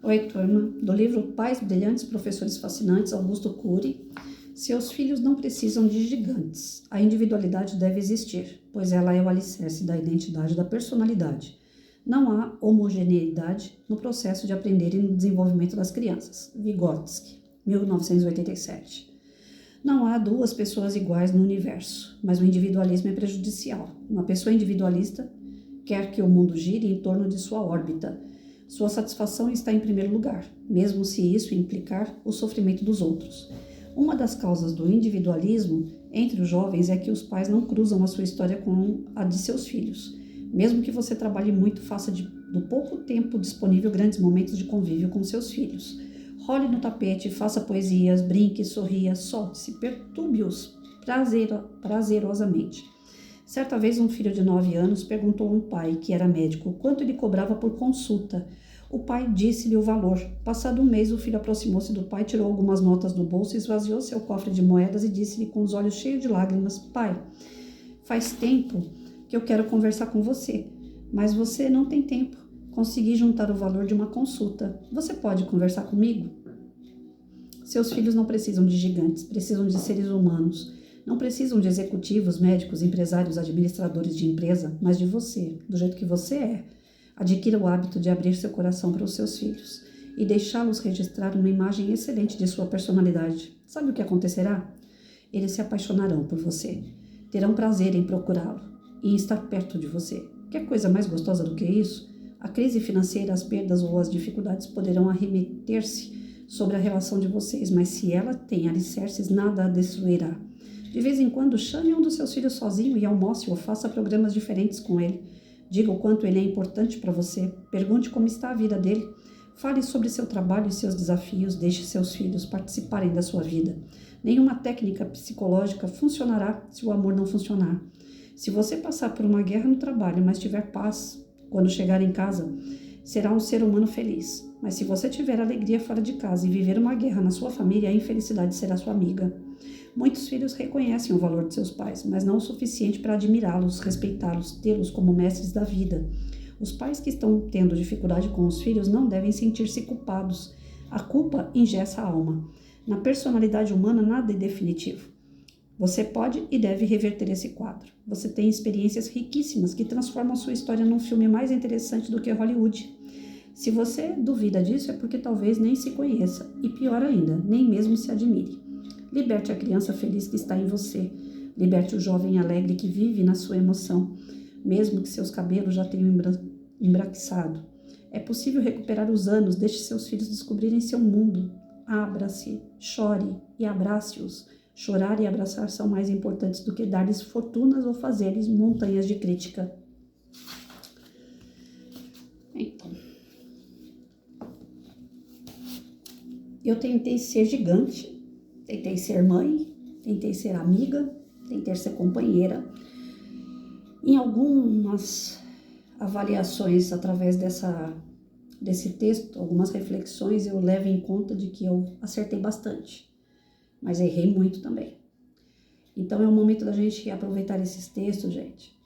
Oi, turma. Do livro Pais Brilhantes, Professores Fascinantes, Augusto Cury. Seus filhos não precisam de gigantes. A individualidade deve existir, pois ela é o alicerce da identidade e da personalidade. Não há homogeneidade no processo de aprender e no desenvolvimento das crianças. Vygotsky, 1987. Não há duas pessoas iguais no universo, mas o individualismo é prejudicial. Uma pessoa individualista quer que o mundo gire em torno de sua órbita. Sua satisfação está em primeiro lugar, mesmo se isso implicar o sofrimento dos outros. Uma das causas do individualismo entre os jovens é que os pais não cruzam a sua história com a de seus filhos. Mesmo que você trabalhe muito, faça do pouco tempo disponível grandes momentos de convívio com seus filhos. Role no tapete, faça poesias, brinque, sorria, solte-se, perturbe-os prazerosamente. Certa vez, um filho de 9 anos perguntou a um pai, que era médico, quanto ele cobrava por consulta. O pai disse-lhe o valor. Passado um mês, o filho aproximou-se do pai, tirou algumas notas do bolso, esvaziou seu cofre de moedas e disse-lhe com os olhos cheios de lágrimas: Pai, faz tempo que eu quero conversar com você, mas você não tem tempo. Consegui juntar o valor de uma consulta. Você pode conversar comigo? Seus filhos não precisam de gigantes, precisam de seres humanos. Não precisam de executivos, médicos, empresários, administradores de empresa, mas de você, do jeito que você é. Adquira o hábito de abrir seu coração para os seus filhos e deixá-los registrar uma imagem excelente de sua personalidade. Sabe o que acontecerá? Eles se apaixonarão por você, terão prazer em procurá-lo e em estar perto de você. Quer coisa mais gostosa do que isso? A crise financeira, as perdas ou as dificuldades poderão arremeter-se sobre a relação de vocês, mas se ela tem alicerces, nada a destruirá. De vez em quando, chame um dos seus filhos sozinho e almoce ou faça programas diferentes com ele. Diga o quanto ele é importante para você. Pergunte como está a vida dele. Fale sobre seu trabalho e seus desafios. Deixe seus filhos participarem da sua vida. Nenhuma técnica psicológica funcionará se o amor não funcionar. Se você passar por uma guerra no trabalho, mas tiver paz quando chegar em casa, será um ser humano feliz. Mas se você tiver alegria fora de casa e viver uma guerra na sua família, a infelicidade será sua amiga. Muitos filhos reconhecem o valor de seus pais, mas não o suficiente para admirá-los, respeitá-los, tê-los como mestres da vida. Os pais que estão tendo dificuldade com os filhos não devem sentir-se culpados. A culpa engessa a alma. Na personalidade humana, nada é definitivo. Você pode e deve reverter esse quadro. Você tem experiências riquíssimas que transformam sua história num filme mais interessante do que Hollywood. Se você duvida disso, é porque talvez nem se conheça, e pior ainda, nem mesmo se admire. Liberte a criança feliz que está em você. Liberte o jovem alegre que vive na sua emoção, mesmo que seus cabelos já tenham embraquiçado. É possível recuperar os anos, deixe seus filhos descobrirem seu mundo. Abra-se, chore e abrace-os. Chorar e abraçar são mais importantes do que dar-lhes fortunas ou fazer-lhes montanhas de crítica. Então, eu tentei ser gigante. Tentei ser mãe, tentei ser amiga, tentei ser companheira. Em algumas avaliações através desse texto, algumas reflexões, eu levo em conta de que eu acertei bastante, mas errei muito também. Então é o momento da gente aproveitar esses textos, gente,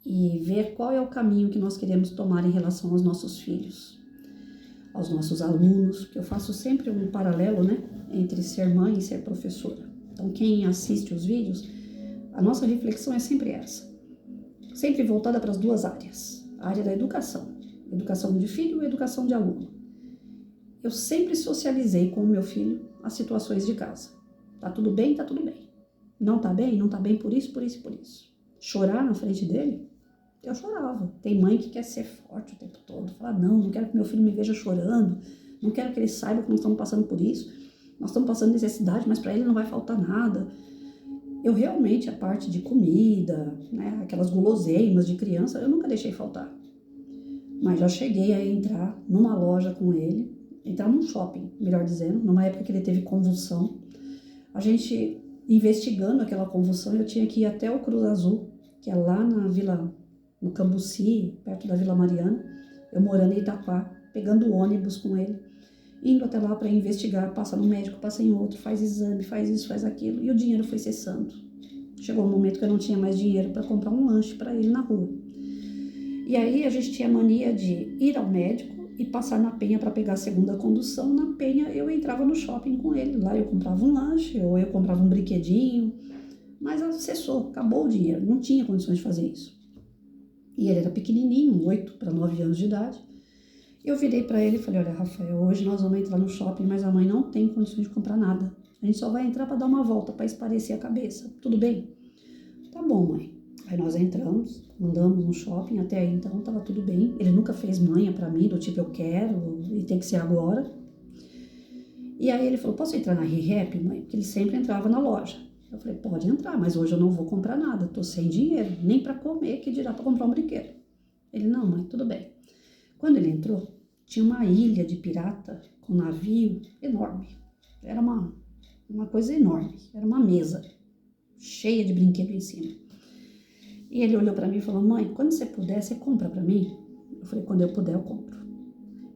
e ver qual é o caminho que nós queremos tomar em relação aos nossos filhos, aos nossos alunos, que eu faço sempre um paralelo, né, entre ser mãe e ser professora. Então, quem assiste os vídeos, a nossa reflexão é sempre essa, sempre voltada para as duas áreas, a área da educação de filho e educação de aluno. Eu sempre socializei com o meu filho as situações de casa. Tá tudo bem? Tá tudo bem. Não tá bem? Não tá bem por isso, por isso e por isso. Chorar na frente dele? Eu chorava. Tem mãe que quer ser forte o tempo todo. Fala, não quero que meu filho me veja chorando. Não quero que ele saiba que nós estamos passando por isso. Nós estamos passando necessidade, mas para ele não vai faltar nada. Eu realmente, a parte de comida, né, aquelas guloseimas de criança, eu nunca deixei faltar. Mas já cheguei a entrar numa loja com ele, entrar num shopping, melhor dizendo, numa época que ele teve convulsão. A gente, investigando aquela convulsão, eu tinha que ir até o Cruz Azul, que é lá na Vila... no Cambuci, perto da Vila Mariana, eu morando em Itaquá, pegando o ônibus com ele, indo até lá para investigar, passa no médico, passa em outro, faz exame, faz isso, faz aquilo, e o dinheiro foi cessando. Chegou um momento que eu não tinha mais dinheiro para comprar um lanche para ele na rua. E aí a gente tinha mania de ir ao médico e passar na Penha para pegar a segunda condução. Na Penha eu entrava no shopping com ele, lá eu comprava um lanche ou eu comprava um brinquedinho, mas cessou, acabou o dinheiro, não tinha condições de fazer isso. E ele era pequenininho, 8 para 9 anos de idade. Eu virei para ele e falei, olha, Rafael, hoje nós vamos entrar no shopping, mas a mãe não tem condições de comprar nada. A gente só vai entrar para dar uma volta, para espairecer a cabeça. Tudo bem? Tá bom, mãe. Aí nós entramos, andamos no shopping, até aí então tava tudo bem. Ele nunca fez manha pra mim, do tipo eu quero e tem que ser agora. E aí ele falou, posso entrar na ReHap, mãe? Porque ele sempre entrava na loja. Eu falei, pode entrar, mas hoje eu não vou comprar nada, tô sem dinheiro, nem pra comer, que dirá pra comprar um brinquedo. Ele, não, mãe, tudo bem. Quando ele entrou, tinha uma ilha de pirata com um navio enorme. Era uma coisa enorme, era uma mesa cheia de brinquedo em cima. E ele olhou para mim e falou, mãe, quando você puder, você compra para mim? Eu falei, quando eu puder, eu compro.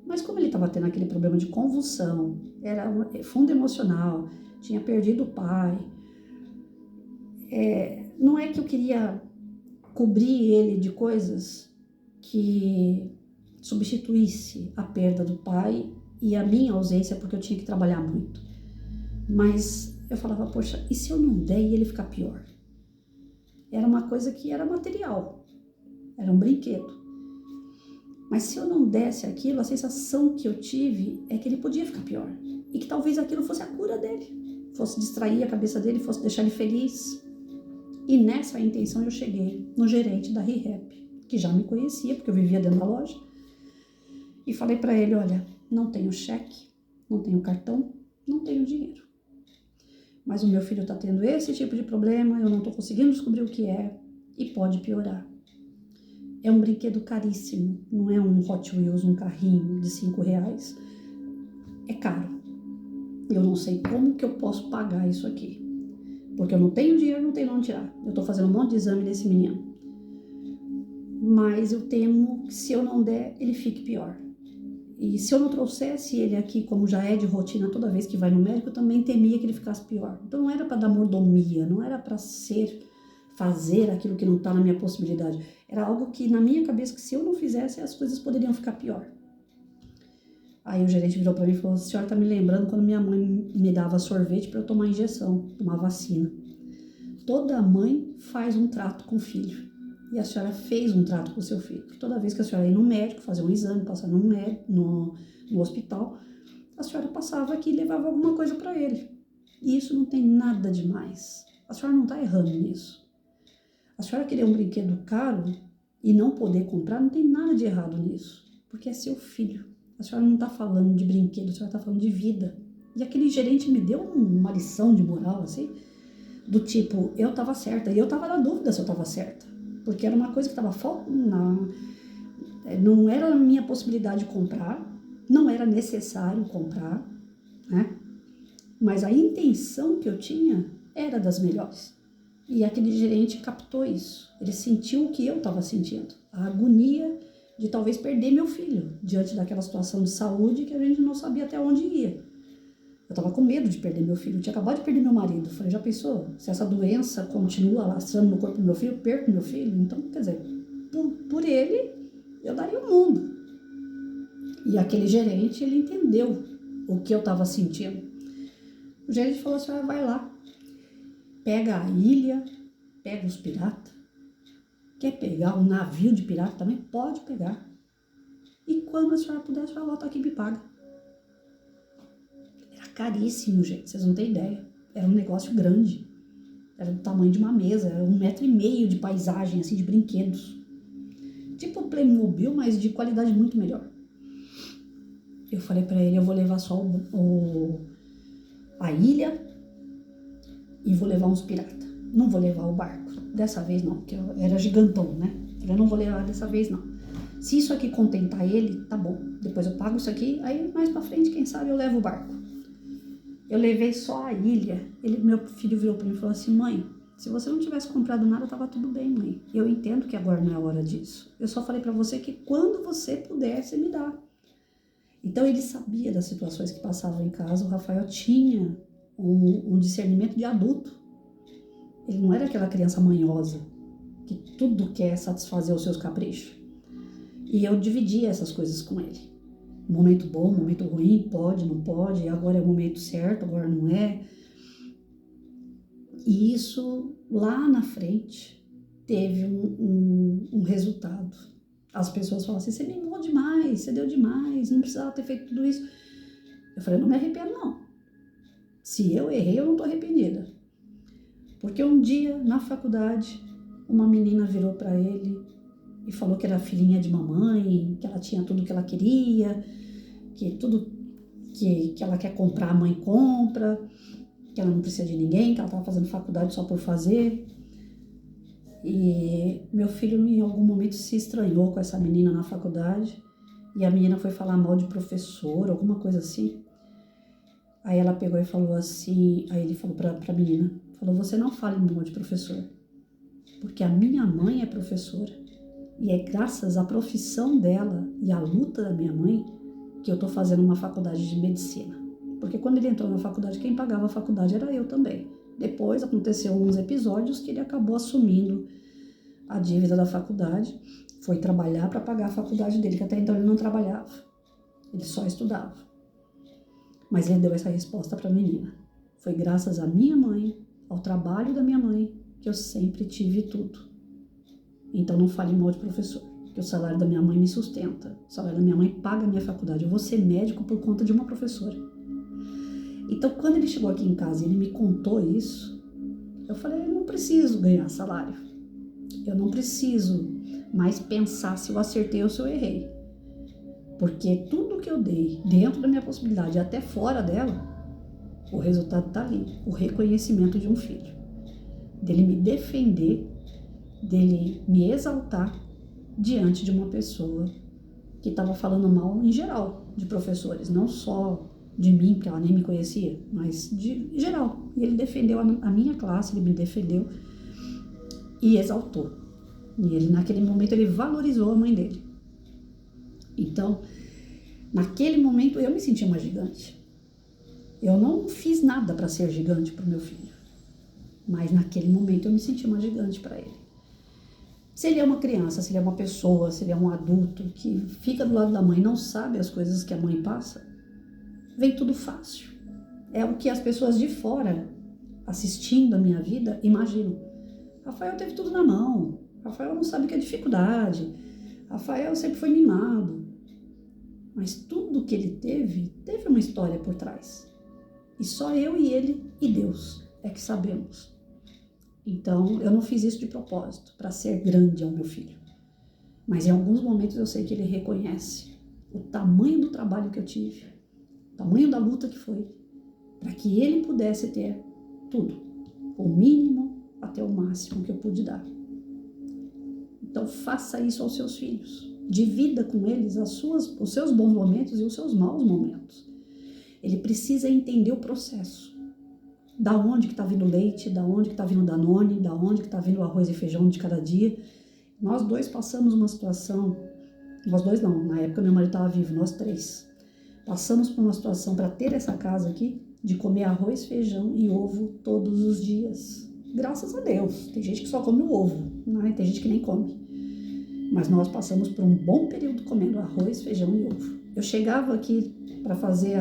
Mas como ele estava tendo aquele problema de convulsão, era um fundo emocional, tinha perdido o pai, não é que eu queria cobrir ele de coisas que substituísse a perda do pai e a minha ausência, porque eu tinha que trabalhar muito. Mas eu falava, poxa, e se eu não der e ele ficar pior? Era uma coisa que era material, era um brinquedo. Mas se eu não desse aquilo, a sensação que eu tive é que ele podia ficar pior. E que talvez aquilo fosse a cura dele, fosse distrair a cabeça dele, fosse deixar ele feliz. E nessa intenção eu cheguei no gerente da ReHap, que já me conhecia, porque eu vivia dentro da loja. E falei para ele, olha, não tenho cheque, não tenho cartão, não tenho dinheiro. Mas o meu filho está tendo esse tipo de problema, eu não estou conseguindo descobrir o que é e pode piorar. É um brinquedo caríssimo, não é um Hot Wheels, um carrinho de R$5. É caro. Eu não sei como que eu posso pagar isso aqui. Porque eu não tenho dinheiro, não tenho onde tirar. Eu estou fazendo um monte de exame desse menino. Mas eu temo que se eu não der, ele fique pior. E se eu não trouxesse ele aqui, como já é de rotina toda vez que vai no médico, eu também temia que ele ficasse pior. Então não era para dar mordomia, não era para fazer aquilo que não está na minha possibilidade. Era algo que na minha cabeça, que se eu não fizesse, as coisas poderiam ficar pior. Aí o gerente virou para mim e falou, a senhora está me lembrando quando minha mãe me dava sorvete para eu tomar injeção, tomar vacina. Toda mãe faz um trato com o filho. E a senhora fez um trato com o seu filho. Porque toda vez que a senhora ia no médico, fazer um exame, passar no hospital, a senhora passava aqui e levava alguma coisa para ele. E isso não tem nada de mais. A senhora não está errando nisso. A senhora querer um brinquedo caro e não poder comprar, não tem nada de errado nisso. Porque é seu filho. A senhora não está falando de brinquedo, a senhora está falando de vida. E aquele gerente me deu uma lição de moral, assim, do tipo, eu estava certa. E eu estava na dúvida se eu estava certa. Porque era uma coisa que estava não era a minha possibilidade de comprar, não era necessário comprar, né? Mas a intenção que eu tinha era das melhores. E aquele gerente captou isso. Ele sentiu o que eu estava sentindo. A agonia de talvez perder meu filho diante daquela situação de saúde que a gente não sabia até onde ia. Eu estava com medo de perder meu filho. Eu tinha acabado de perder meu marido. Eu falei, já pensou? Se essa doença continua lastrando no corpo do meu filho, eu perco meu filho? Então, quer dizer, por ele, eu daria o mundo. E aquele gerente, ele entendeu o que eu estava sentindo. O gerente falou, a senhora vai lá, pega a ilha, pega os piratas. Quer pegar um navio de pirata também? Pode pegar. E quando a senhora puder, a senhora volta aqui e me paga. Era caríssimo, gente, vocês não têm ideia. Era um negócio grande. Era do tamanho de uma mesa, era 1,5 metro de paisagem, assim, de brinquedos. Tipo Playmobil, mas de qualidade muito melhor. Eu falei pra ele, eu vou levar só a ilha e vou levar uns piratas. Não vou levar o barco. Dessa vez não, porque era gigantão, né? Eu não vou levar dessa vez não. Se isso aqui contentar ele, tá bom. Depois eu pago isso aqui, aí mais pra frente, quem sabe, eu levo o barco. Eu levei só a ilha. Meu filho virou pra mim e falou assim, mãe, se você não tivesse comprado nada, tava tudo bem, mãe. Eu entendo que agora não é hora disso. Eu só falei pra você que quando você puder, você me dá. Então ele sabia das situações que passavam em casa. O Rafael tinha um discernimento de adulto. Ele não era aquela criança manhosa que tudo quer satisfazer os seus caprichos. E eu dividia essas coisas com ele. Momento bom, momento ruim, pode, não pode, agora é o momento certo, agora não é. E isso, lá na frente, teve um resultado. As pessoas falam assim, você mimou demais, você deu demais, não precisava ter feito tudo isso. Eu falei, não me arrependo não. Se eu errei, eu não tô arrependida. Porque um dia, na faculdade, uma menina virou para ele e falou que era filhinha de mamãe, que ela tinha tudo que ela queria, que tudo que ela quer comprar, a mãe compra, que ela não precisa de ninguém, que ela estava fazendo faculdade só por fazer. E meu filho, em algum momento, se estranhou com essa menina na faculdade, e a menina foi falar mal de professor, alguma coisa assim. Aí ela pegou e falou assim, aí ele falou pra menina, falou, você não fale mal de professor, porque a minha mãe é professora, e é graças à profissão dela e à luta da minha mãe que eu tô fazendo uma faculdade de medicina. Porque quando ele entrou na faculdade, quem pagava a faculdade era eu também. Depois aconteceu uns episódios que ele acabou assumindo a dívida da faculdade, foi trabalhar para pagar a faculdade dele, que até então ele não trabalhava, ele só estudava. Mas ele deu essa resposta para a menina. Foi graças à minha mãe, ao trabalho da minha mãe, que eu sempre tive tudo. Então não fale mal de professor, que o salário da minha mãe me sustenta, o salário da minha mãe paga a minha faculdade, eu vou ser médico por conta de uma professora. Então, quando ele chegou aqui em casa e ele me contou isso, eu falei, eu não preciso ganhar salário. Eu não preciso mais pensar se eu acertei ou se eu errei. Porque tudo que eu dei, dentro da minha possibilidade e até fora dela, o resultado está ali. O reconhecimento de um filho. Dele me defender, dele me exaltar diante de uma pessoa que estava falando mal em geral de professores, não só de mim, porque ela nem me conhecia, mas de geral. E ele defendeu a minha classe, ele me defendeu e exaltou. E ele, naquele momento, ele valorizou a mãe dele. Então, naquele momento, eu me senti uma gigante. Eu não fiz nada para ser gigante para o meu filho. Mas naquele momento, eu me senti uma gigante para ele. Se ele é uma criança, se ele é uma pessoa, se ele é um adulto que fica do lado da mãe e não sabe as coisas que a mãe passa, vem tudo fácil. É o que as pessoas de fora, assistindo a minha vida, imaginam. Rafael teve tudo na mão. Rafael não sabe o que é dificuldade. Rafael sempre foi mimado. Mas tudo que ele teve uma história por trás. E só eu e ele e Deus é que sabemos. Então, eu não fiz isso de propósito, para ser grande ao meu filho. Mas em alguns momentos eu sei que ele reconhece o tamanho do trabalho que eu tive, o tamanho da luta que foi, para que ele pudesse ter tudo, o mínimo até o máximo que eu pude dar. Então, faça isso aos seus filhos. Divida com eles os seus bons momentos e os seus maus momentos. Ele precisa entender o processo. Da onde que está vindo o leite, da onde que está vindo o Danone, da onde que está vindo o arroz e feijão de cada dia. Nós dois passamos uma situação, nós dois não, na época meu marido estava vivo, nós três. Passamos por uma situação para ter essa casa aqui, de comer arroz, feijão e ovo todos os dias. Graças a Deus, tem gente que só come o ovo, né? Tem gente que nem come. Mas nós passamos por um bom período comendo arroz, feijão e ovo. Eu chegava aqui para fazer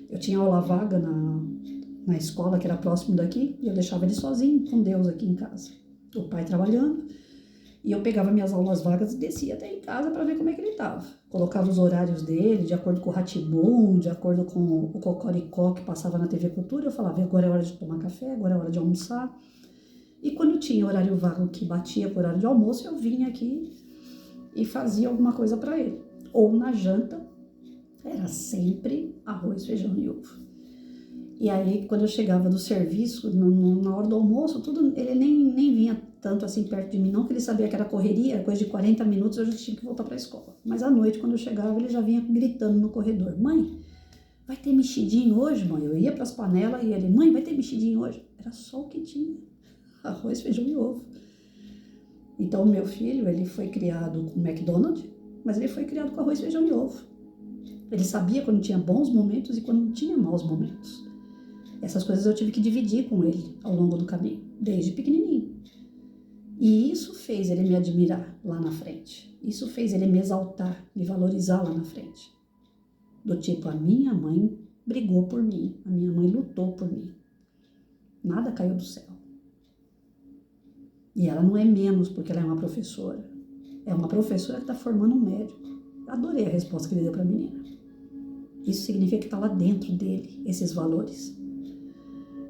eu tinha aula vaga na escola, que era próximo daqui, e eu deixava ele sozinho com Deus aqui em casa. O pai trabalhando, e eu pegava minhas aulas vagas e descia até em casa para ver como é que ele estava. Colocava os horários dele, de acordo com o Rá-Tim-Bum, de acordo com o Cocoricó que passava na TV Cultura, eu falava, agora é hora de tomar café, agora é hora de almoçar. E quando tinha horário vago que batia por horário de almoço, eu vinha aqui e fazia alguma coisa para ele. Ou na janta, era sempre arroz, feijão e ovo. E aí, quando eu chegava do serviço, na hora do almoço, tudo, ele nem vinha tanto assim perto de mim, não, que ele sabia que era correria, coisa de 40 minutos eu já tinha que voltar para a escola. Mas à noite, quando eu chegava, ele já vinha gritando no corredor, mãe, vai ter mexidinho hoje, mãe? Eu ia para as panelas e ele, mãe, vai ter mexidinho hoje? Era só o que tinha, arroz, feijão e ovo. Então, o meu filho, ele foi criado com McDonald's, mas ele foi criado com arroz, feijão e ovo. Ele sabia quando tinha bons momentos e quando tinha maus momentos. Essas coisas eu tive que dividir com ele ao longo do caminho, desde pequenininho. E isso fez ele me admirar lá na frente. Isso fez ele me exaltar, me valorizar lá na frente. Do tipo, a minha mãe brigou por mim, a minha mãe lutou por mim. Nada caiu do céu. E ela não é menos porque ela é uma professora. É uma professora que está formando um médico. Adorei a resposta que ele deu para a menina. Isso significa que está lá dentro dele, esses valores.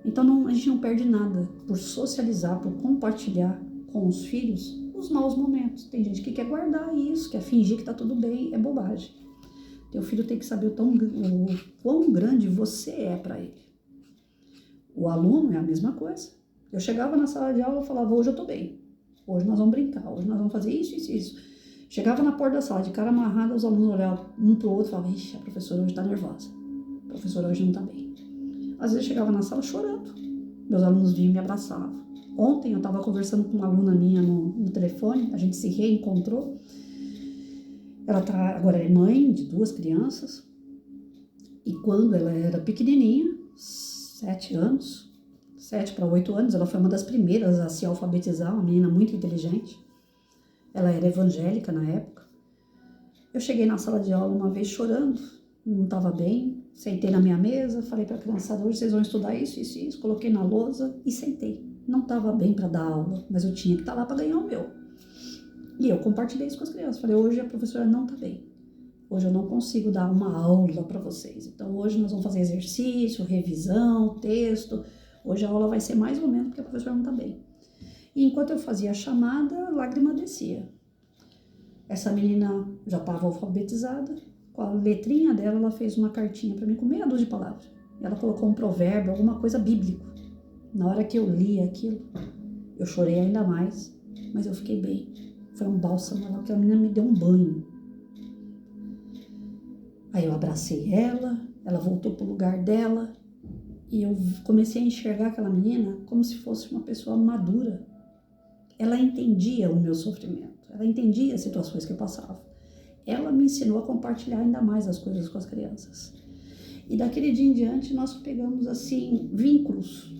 Então a gente não perde nada por socializar, por compartilhar com os filhos os maus momentos. Tem gente que quer guardar isso, quer fingir que está tudo bem, é bobagem. Teu filho tem que saber o quão grande você é para ele. O aluno é a mesma coisa. Eu chegava na sala de aula e falava, hoje eu tô bem. Hoje nós vamos brincar, hoje nós vamos fazer isso, isso, isso. Chegava na porta da sala, de cara amarrada, os alunos olhavam um pro outro e falavam, ixi, a professora hoje tá nervosa. A professora hoje não tá bem. Às vezes eu chegava na sala chorando. Meus alunos vinham e me abraçavam. Ontem eu estava conversando com uma aluna minha no telefone, a gente se reencontrou. Ela agora é mãe de 2 crianças. E quando ela era pequenininha, 7 anos, 7 para 8 anos, ela foi uma das primeiras a se alfabetizar, uma menina muito inteligente. Ela era evangélica na época. Eu cheguei na sala de aula uma vez chorando, não estava bem, sentei na minha mesa, falei para a criançada, hoje vocês vão estudar isso, isso, isso, coloquei na lousa e sentei. Não estava bem para dar aula, mas eu tinha que estar lá para ganhar o meu. E eu compartilhei isso com as crianças, falei, hoje a professora não está bem. Hoje eu não consigo dar uma aula para vocês. Então hoje nós vamos fazer exercício, revisão, texto. Hoje a aula vai ser mais ou menos porque a professora não está bem. E enquanto eu fazia a chamada, a lágrima descia. Essa menina já estava alfabetizada. Com a letrinha dela, ela fez uma cartinha para mim com meia dúzia de palavras. Ela colocou um provérbio, alguma coisa bíblico. Na hora que eu li aquilo, eu chorei ainda mais, mas eu fiquei bem. Foi um bálsamo, porque a menina me deu um banho. Aí eu abracei ela voltou pro lugar dela e eu comecei a enxergar aquela menina como se fosse uma pessoa madura. Ela entendia o meu sofrimento, ela entendia as situações que eu passava. Ela me ensinou a compartilhar ainda mais as coisas com as crianças. E daquele dia em diante nós pegamos assim vínculos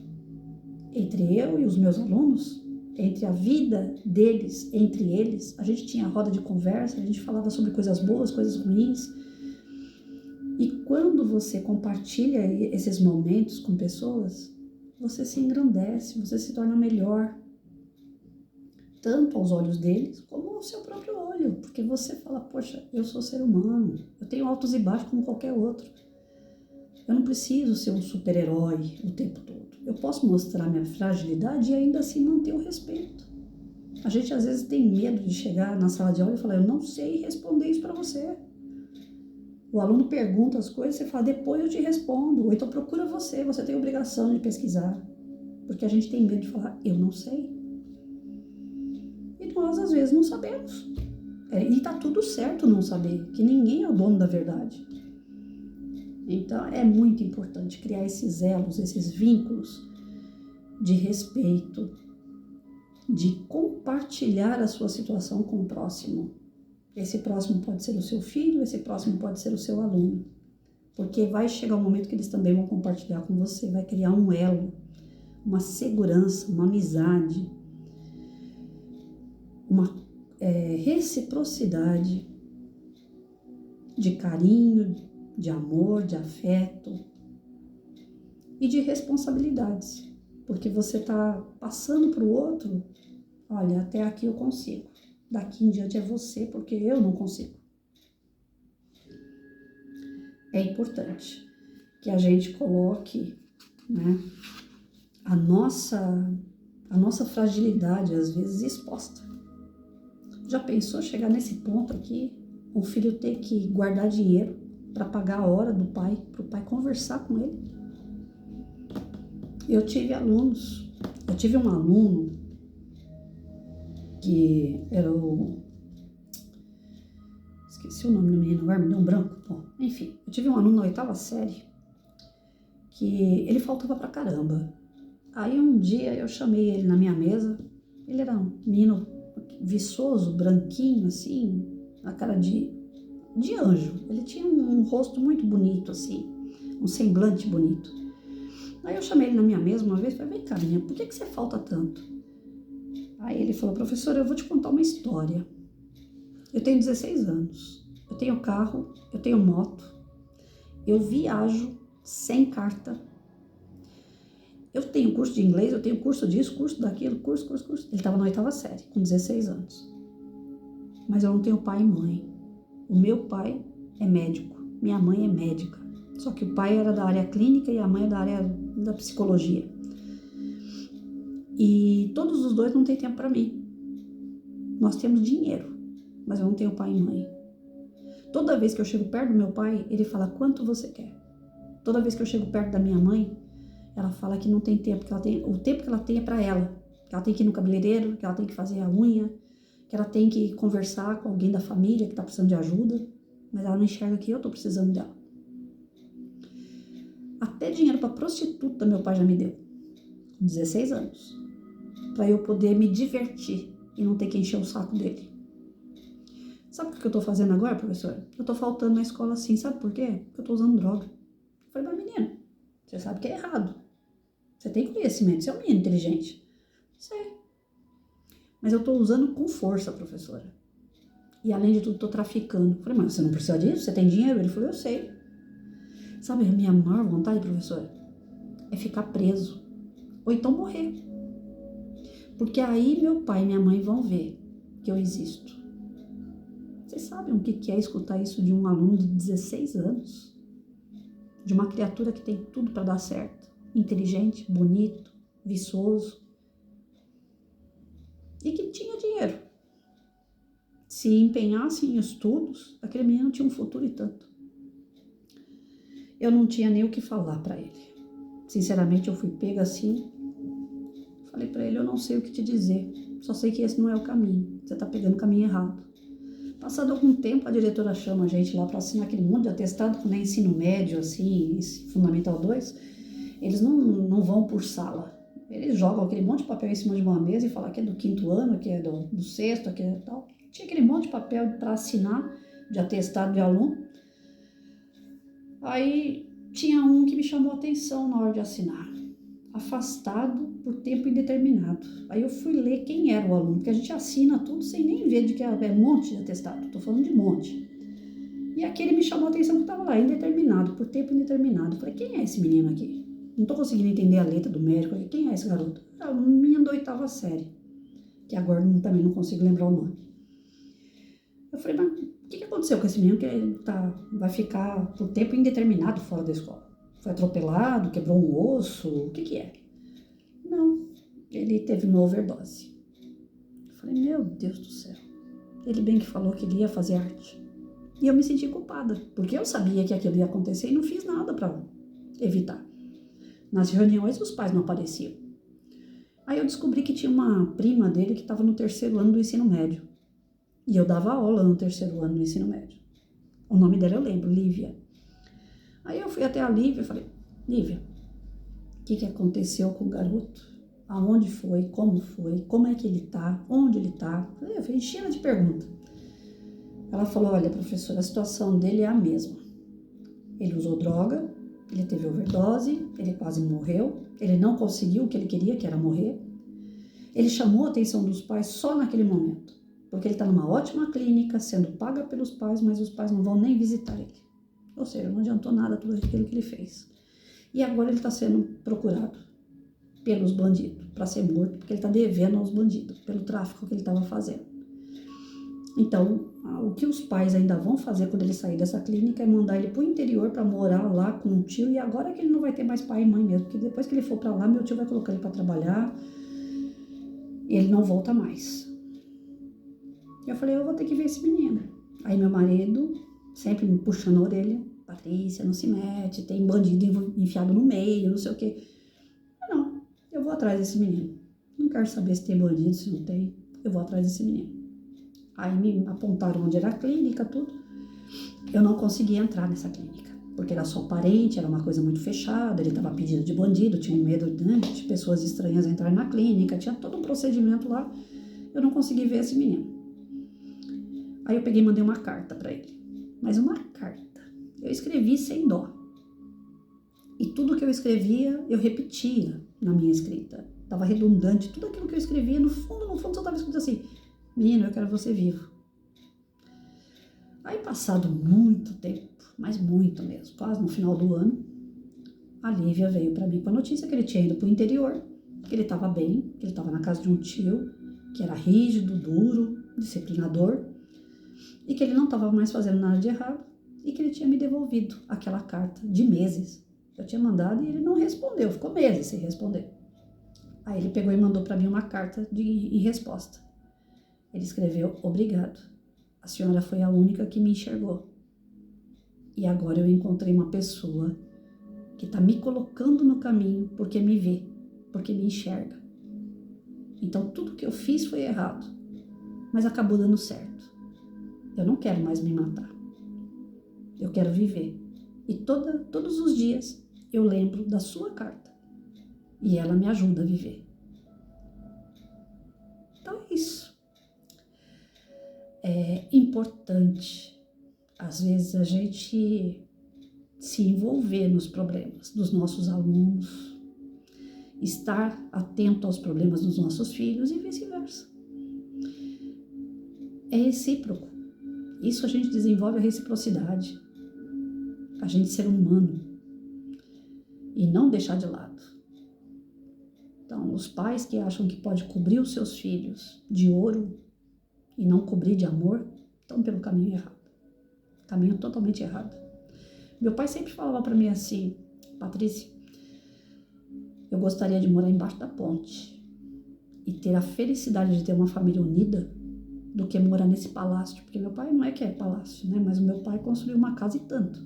entre eu e os meus alunos, entre a vida deles, entre eles. A gente tinha roda de conversa, a gente falava sobre coisas boas, coisas ruins. E quando você compartilha esses momentos com pessoas, você se engrandece, você se torna melhor, tanto aos olhos deles, como ao seu próprio olho, porque você fala, poxa, eu sou ser humano, eu tenho altos e baixos como qualquer outro. Eu não preciso ser um super-herói o tempo todo. Eu posso mostrar minha fragilidade e ainda assim manter o respeito. A gente às vezes tem medo de chegar na sala de aula e falar, eu não sei responder isso para você. O aluno pergunta as coisas, você fala, depois eu te respondo. Ou então procura você tem a obrigação de pesquisar. Porque a gente tem medo de falar, eu não sei. E nós às vezes não sabemos. E tá tudo certo não saber, que ninguém é o dono da verdade. Então é muito importante criar esses elos, esses vínculos de respeito, de compartilhar a sua situação com o próximo. Esse próximo pode ser o seu filho, esse próximo pode ser o seu aluno. Porque vai chegar um momento que eles também vão compartilhar com você, vai criar um elo, uma segurança, uma amizade, uma reciprocidade de carinho, de amor, de afeto e de responsabilidades. Porque você está passando para o outro, olha, até aqui eu consigo. Daqui em diante é você, porque eu não consigo. É importante que a gente coloque, né, a nossa fragilidade, às vezes, exposta. Já pensou chegar nesse ponto aqui, o filho ter que guardar dinheiro para pagar a hora do pai, para o pai conversar com ele? Eu tive um aluno que era esqueci o nome do menino, agora me deu um branco. Bom, enfim, eu tive um aluno na 8ª série que ele faltava pra caramba. Aí um dia eu chamei ele na minha mesa, ele era um menino viçoso, branquinho assim, a cara de anjo. Ele tinha um rosto muito bonito assim, um semblante bonito. Aí eu chamei ele na minha mesa uma vez e falei, vem cá, menina, por que você falta tanto? Aí ele falou, professora, eu vou te contar uma história. Eu tenho 16 anos, eu tenho carro, eu tenho moto, Eu viajo sem carta. Eu tenho curso de inglês, eu tenho curso disso, curso daquilo, curso. Ele estava na 8ª série, com 16 anos. Mas eu não tenho pai e mãe. O meu pai é médico, minha mãe é médica. Só que o pai era da área clínica e a mãe é da área da psicologia. E todos os dois não têm tempo para mim. Nós temos dinheiro, mas eu não tenho pai e mãe. Toda vez que eu chego perto do meu pai, ele fala quanto você quer. Toda vez que eu chego perto da minha mãe, ela fala que não tem tempo, que ela tem, o tempo que ela tem é para ela. Que ela tem que ir no cabeleireiro, que ela tem que fazer a unha, que ela tem que conversar com alguém da família que está precisando de ajuda, mas ela não enxerga que eu estou precisando dela. Até dinheiro para prostituta meu pai já me deu, com 16 anos, para eu poder me divertir e não ter que encher o saco dele. Sabe o que eu tô fazendo agora, professora? Eu tô faltando na escola assim, sabe por quê? Porque eu tô usando droga. Eu falei, mas menino, você sabe que é errado. Você tem conhecimento, você é um menino inteligente. Sei. Mas eu tô usando com força, professora. E além de tudo, tô traficando. Eu falei, mas você não precisa disso? Você tem dinheiro? Ele falou, eu sei. Sabe, a minha maior vontade, professora, é ficar preso. Ou então morrer. Porque aí meu pai e minha mãe vão ver que eu existo. Vocês sabem o que é escutar isso de um aluno de 16 anos? De uma criatura que tem tudo para dar certo. Inteligente, bonito, viçoso. E que tinha dinheiro. Se empenhasse em estudos, aquele menino tinha um futuro e tanto. Eu não tinha nem o que falar para ele. Sinceramente, eu fui pega assim. Falei para ele, eu não sei o que te dizer. Só sei que esse não é o caminho. Você tá pegando o caminho errado. Passado algum tempo, a diretora chama a gente lá para assinar aquele monte de atestado, quando é ensino médio, assim, Fundamental 2, eles não vão por sala. Eles jogam aquele monte de papel em cima de uma mesa e falam que é do 5º ano, que é do 6º, que é tal. Tinha aquele monte de papel para assinar, de atestado de aluno. Aí tinha um que me chamou a atenção na hora de assinar. Afastado por tempo indeterminado. Aí eu fui ler quem era o aluno, porque a gente assina tudo sem nem ver de que é um monte de atestado, tô falando de monte. E aquele me chamou a atenção que estava lá, indeterminado, por tempo indeterminado. Eu falei, quem é esse menino aqui? Não tô conseguindo entender a letra do médico aqui, quem é esse garoto? É um menino da 8ª série, que agora também não consigo lembrar o nome. Eu falei, mas o que aconteceu com esse menino que ele vai ficar por tempo indeterminado fora da escola? Foi atropelado, quebrou um osso, o que é? Não, ele teve uma overdose. Eu falei, meu Deus do céu. Ele bem que falou que ele ia fazer arte. E eu me senti culpada, porque eu sabia que aquilo ia acontecer e não fiz nada para evitar. Nas reuniões os pais não apareciam. Aí eu descobri que tinha uma prima dele que estava no 3º ano do ensino médio. E eu dava aula no 3º ano do ensino médio. O nome dela eu lembro, Lívia. Aí eu fui até a Lívia e falei, Lívia, o que aconteceu com o garoto? Aonde foi? Como é que ele tá? Onde ele tá? Eu fui enchendo de perguntas. Ela falou, olha, professora, a situação dele é a mesma. Ele usou droga, ele teve overdose, ele quase morreu, ele não conseguiu o que ele queria, que era morrer. Ele chamou a atenção dos pais só naquele momento, porque ele está numa ótima clínica, sendo paga pelos pais, mas os pais não vão nem visitar ele. Ou seja, não adiantou nada tudo aquilo que ele fez. E agora ele está sendo procurado pelos bandidos para ser morto, porque ele está devendo aos bandidos, pelo tráfico que ele estava fazendo. Então, o que os pais ainda vão fazer quando ele sair dessa clínica é mandar ele para o interior para morar lá com o tio, e agora que ele não vai ter mais pai e mãe mesmo, porque depois que ele for para lá, meu tio vai colocar ele para trabalhar e ele não volta mais. Eu falei, eu vou ter que ver esse menino. Aí meu marido sempre me puxando a orelha, Patrícia, não se mete, tem bandido enfiado no meio, não sei o quê. Não, eu vou atrás desse menino. Não quero saber se tem bandido, se não tem. Eu vou atrás desse menino. Aí me apontaram onde era a clínica, tudo. Eu não conseguia entrar nessa clínica, porque era só parente, era uma coisa muito fechada, ele estava pedindo de bandido, tinha medo, né, de pessoas estranhas entrarem na clínica, tinha todo um procedimento lá. Eu não consegui ver esse menino. Aí eu peguei e mandei uma carta para ele. Mas uma carta. Eu escrevi sem dó. E tudo que eu escrevia, eu repetia na minha escrita. Estava redundante. Tudo aquilo que eu escrevia, no fundo, só estava escrito assim, menino, eu quero você vivo. Aí, passado muito tempo, mas muito mesmo, quase no final do ano, a Lívia veio para mim com a notícia que ele tinha ido para o interior, que ele estava bem, que ele estava na casa de um tio, que era rígido, duro, disciplinador, e que ele não estava mais fazendo nada de errado, e que ele tinha me devolvido aquela carta de meses. Eu tinha mandado e ele não respondeu, ficou meses sem responder. Aí ele pegou e mandou para mim uma carta em resposta. Ele escreveu: obrigado, a senhora foi a única que me enxergou. E agora eu encontrei uma pessoa que está me colocando no caminho porque me vê, porque me enxerga. Então tudo que eu fiz foi errado, mas acabou dando certo. Eu não quero mais me matar. Eu quero viver. E todos os dias eu lembro da sua carta. E ela me ajuda a viver. Então é isso. É importante, às vezes, a gente se envolver nos problemas dos nossos alunos, estar atento aos problemas dos nossos filhos e vice-versa. É recíproco. Isso a gente desenvolve a reciprocidade. A gente ser humano. E não deixar de lado. Então, os pais que acham que pode cobrir os seus filhos de ouro e não cobrir de amor, estão pelo caminho errado. Caminho totalmente errado. Meu pai sempre falava para mim assim: Patrícia, eu gostaria de morar embaixo da ponte e ter a felicidade de ter uma família unida do que morar nesse palácio. Porque meu pai não é que é palácio, né? Mas o meu pai construiu uma casa e tanto.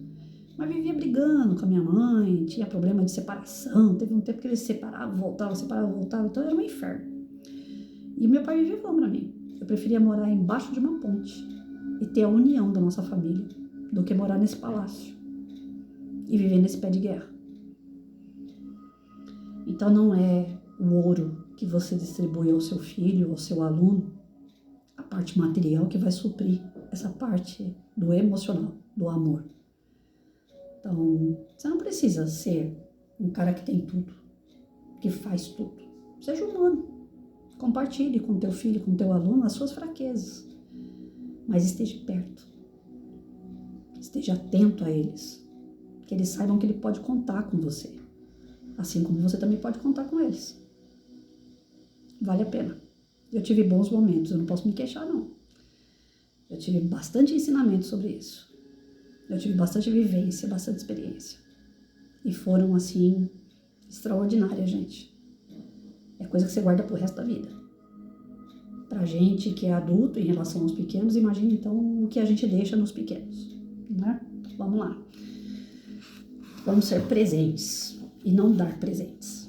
Mas vivia brigando com a minha mãe, tinha problema de separação, teve um tempo que eles se separavam, voltavam, então era um inferno. E meu pai vivia falando pra mim: eu preferia morar embaixo de uma ponte e ter a união da nossa família do que morar nesse palácio e viver nesse pé de guerra. Então não é o ouro que você distribui ao seu filho, ao seu aluno, a parte material que vai suprir essa parte do emocional, do amor. Então, você não precisa ser um cara que tem tudo, que faz tudo. Seja humano. Compartilhe com teu filho, com teu aluno as suas fraquezas. Mas esteja perto. Esteja atento a eles. Que eles saibam que ele pode contar com você. Assim como você também pode contar com eles. Vale a pena. Eu tive bons momentos, eu não posso me queixar, não. Eu tive bastante ensinamento sobre isso. Eu tive bastante vivência, bastante experiência. E foram, assim, extraordinárias, gente. É coisa que você guarda pro resto da vida. Pra gente que é adulto em relação aos pequenos, imagine então o que a gente deixa nos pequenos, né? Vamos lá. Vamos ser presentes e não dar presentes.